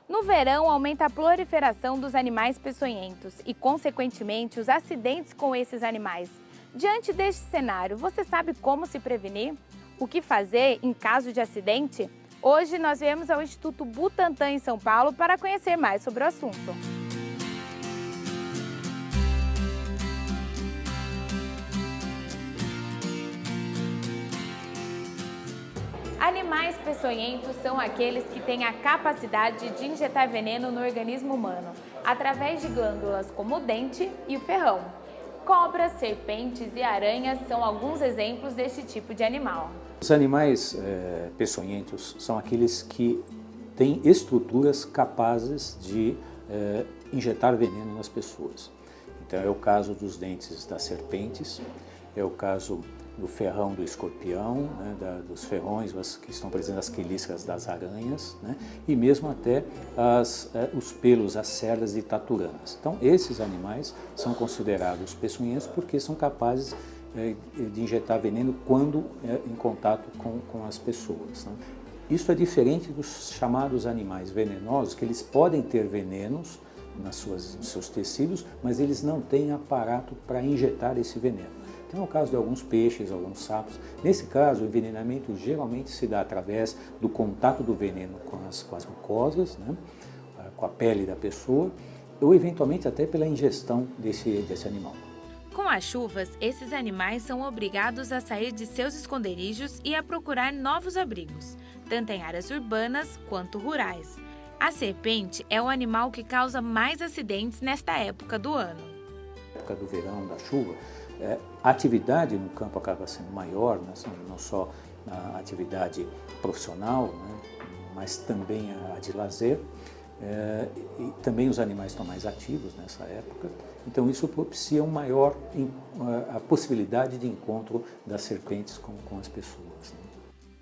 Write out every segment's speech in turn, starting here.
No verão, aumenta a proliferação dos animais peçonhentos e, consequentemente, os acidentes com esses animais. Diante deste cenário, você sabe como se prevenir? O que fazer em caso de acidente? Hoje nós viemos ao Instituto Butantan em São Paulo para conhecer mais sobre o assunto. Animais peçonhentos são aqueles que têm a capacidade de injetar veneno no organismo humano, através de glândulas como o dente e o ferrão. Cobras, serpentes e aranhas são alguns exemplos deste tipo de animal. Os animais peçonhentos são aqueles que têm estruturas capazes de injetar veneno nas pessoas. Então é o caso dos dentes das serpentes, é o caso do ferrão do escorpião, né, dos ferrões que estão presentes nas quelíceras das aranhas, né, e mesmo até os pelos, as cerdas e taturanas. Então esses animais são considerados peçonhentos porque são capazes de injetar veneno quando em contato com as pessoas, né. Isso é diferente dos chamados animais venenosos, que eles podem ter venenos nos seus tecidos, mas eles não têm aparato para injetar esse veneno. Então é o caso de alguns peixes, alguns sapos. Nesse caso, o envenenamento geralmente se dá através do contato do veneno com as mucosas, né, com a pele da pessoa, ou eventualmente até pela ingestão desse animal. Com as chuvas, esses animais são obrigados a sair de seus esconderijos e a procurar novos abrigos, tanto em áreas urbanas quanto rurais. A serpente é o animal que causa mais acidentes nesta época do ano. Na época do verão, da chuva, a atividade no campo acaba sendo maior, né? Não só a atividade profissional, né? Mas também a de lazer, e também os animais estão mais ativos nessa época, então isso propicia a possibilidade de encontro das serpentes com as pessoas, né?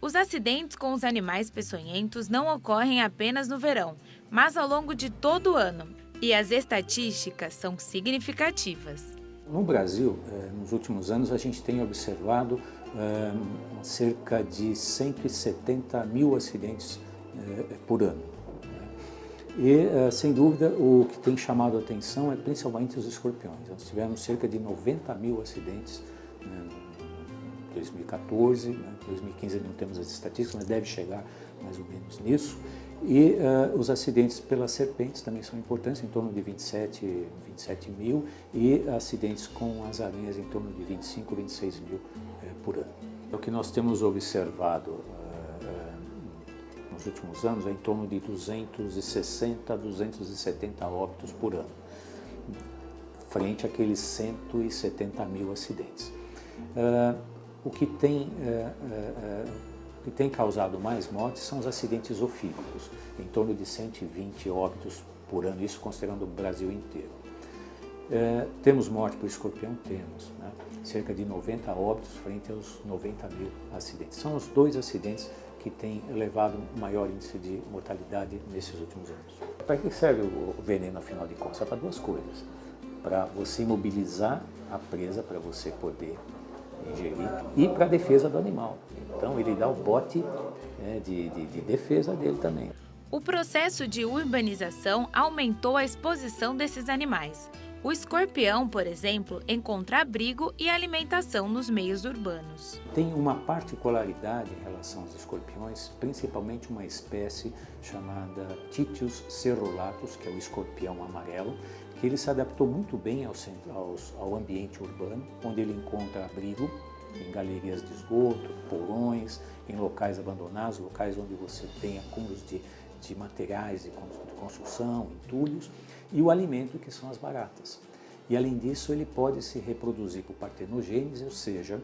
Os acidentes com os animais peçonhentos não ocorrem apenas no verão, mas ao longo de todo o ano, e as estatísticas são significativas. No Brasil, nos últimos anos, a gente tem observado cerca de 170 mil acidentes por ano. E, sem dúvida, o que tem chamado a atenção é principalmente os escorpiões. Nós tivemos cerca de 90 mil acidentes em 2014, né? 2015 não temos as estatísticas, mas deve chegar mais ou menos nisso. E os acidentes pelas serpentes também são importantes, em torno de 27 mil, e acidentes com as aranhas em torno de 25, 26 mil por ano. O que nós temos observado nos últimos anos é em torno de 260, 270 óbitos por ano, frente àqueles 170 mil acidentes. O que tem causado mais mortes são os acidentes zoofílicos, em torno de 120 óbitos por ano, isso considerando o Brasil inteiro. Temos morte por escorpião? Temos, né? Cerca de 90 óbitos frente aos 90 mil acidentes. São os dois acidentes que têm levado um maior índice de mortalidade nesses últimos anos. Para que serve o veneno, afinal de contas? É para duas coisas. Para você imobilizar a presa, para você poder ingerir, e para a defesa do animal. Então ele dá o bote de defesa dele também. O processo de urbanização aumentou a exposição desses animais. O escorpião, por exemplo, encontra abrigo e alimentação nos meios urbanos. Tem uma particularidade em relação aos escorpiões, principalmente uma espécie chamada Titius cerulatus, que é o escorpião amarelo, que ele se adaptou muito bem ao ambiente urbano, onde ele encontra abrigo em galerias de esgoto, porões, em locais abandonados, locais onde você tem acúmulos de materiais de construção, entulhos, e o alimento, que são as baratas. E além disso, ele pode se reproduzir por partenogênese, ou seja,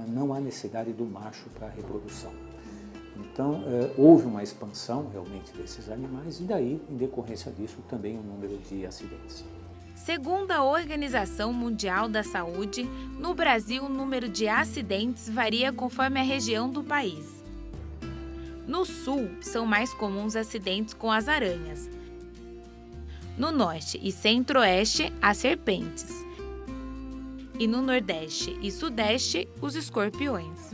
não há necessidade do macho para a reprodução. Então, houve uma expansão realmente desses animais e daí, em decorrência disso, também o número de acidentes. Segundo a Organização Mundial da Saúde, no Brasil o número de acidentes varia conforme a região do país. No sul, são mais comuns acidentes com as aranhas. No norte e centro-oeste, as serpentes. E no nordeste e sudeste, os escorpiões.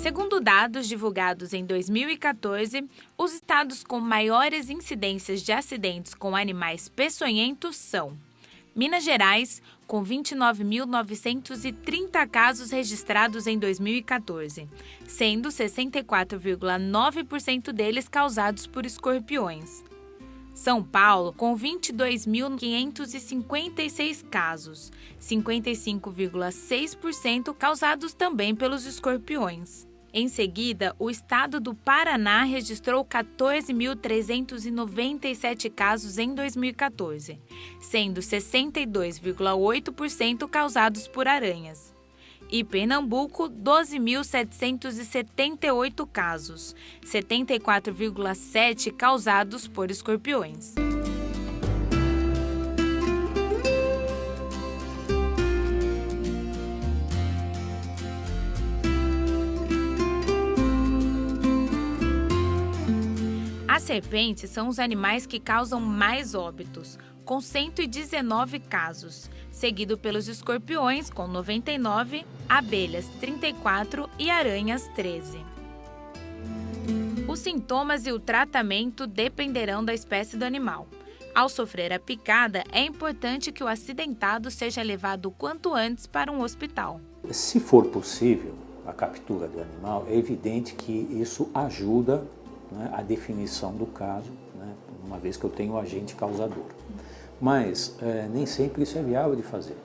Segundo dados divulgados em 2014, os estados com maiores incidências de acidentes com animais peçonhentos são Minas Gerais, com 29.930 casos registrados em 2014, sendo 64,9% deles causados por escorpiões. São Paulo, com 22.556 casos, 55,6% causados também pelos escorpiões. Em seguida, o estado do Paraná registrou 14.397 casos em 2014, sendo 62,8% causados por aranhas. E Pernambuco, 12.778 casos, 74,7% causados por escorpiões. As serpentes são os animais que causam mais óbitos, com 119 casos, seguido pelos escorpiões, com 99, abelhas, 34 e aranhas, 13. Os sintomas e o tratamento dependerão da espécie do animal. Ao sofrer a picada, é importante que o acidentado seja levado o quanto antes para um hospital. Se for possível a captura do animal, é evidente que isso ajuda, né, a definição do caso, né, uma vez que eu tenho o agente causador. Mas nem sempre isso é viável de fazer.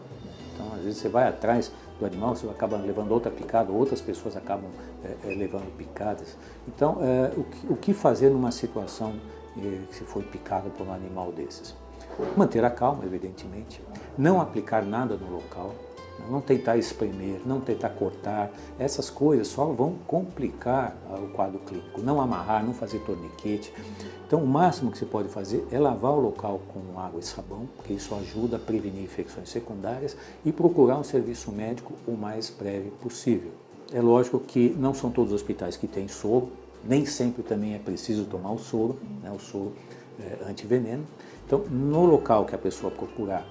Então, às vezes você vai atrás do animal, você acaba levando outra picada, outras pessoas acabam levando picadas. Então, o que fazer numa situação que se foi picado por um animal desses? Manter a calma, evidentemente, não aplicar nada no local, não tentar espremer, não tentar cortar, essas coisas só vão complicar o quadro clínico. Não amarrar, não fazer torniquete. Então, o máximo que você pode fazer é lavar o local com água e sabão, porque isso ajuda a prevenir infecções secundárias, e procurar um serviço médico o mais breve possível. É lógico que não são todos os hospitais que têm soro, nem sempre também é preciso tomar o soro, né, o soro antiveneno. Então, no local que a pessoa procurar,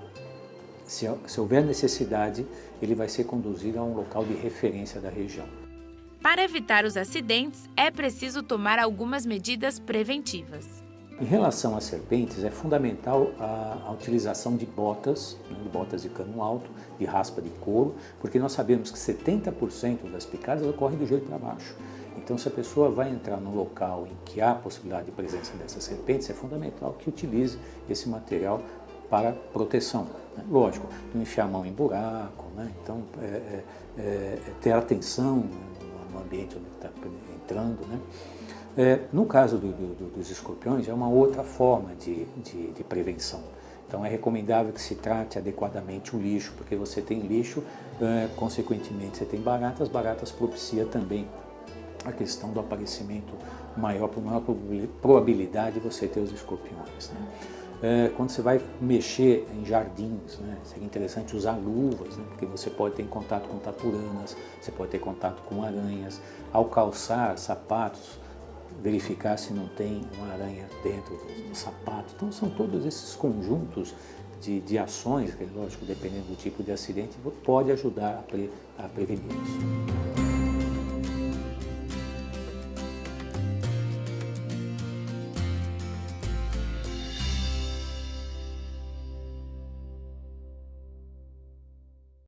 se houver necessidade, ele vai ser conduzido a um local de referência da região. Para evitar os acidentes, é preciso tomar algumas medidas preventivas. Em relação às serpentes, é fundamental a utilização de botas, né, de botas de cano alto, de raspa de couro, porque nós sabemos que 70% das picadas ocorrem do joelho para baixo. Então, se a pessoa vai entrar num local em que há possibilidade de presença dessas serpentes, é fundamental que utilize esse material para proteção. Né? Lógico, não enfiar a mão em buraco, né? Então ter atenção no ambiente onde está entrando. Né? No caso dos escorpiões, é uma outra forma de prevenção. Então é recomendável que se trate adequadamente o lixo, porque você tem lixo, consequentemente você tem baratas, baratas propicia também a questão do aparecimento maior, por maior probabilidade de você ter os escorpiões. Né? Quando você vai mexer em jardins, né, seria interessante usar luvas, né, porque você pode ter contato com taturanas, você pode ter contato com aranhas. Ao calçar sapatos, verificar se não tem uma aranha dentro do sapato. Então, são todos esses conjuntos de ações, que, lógico, dependendo do tipo de acidente, pode ajudar a prevenir isso.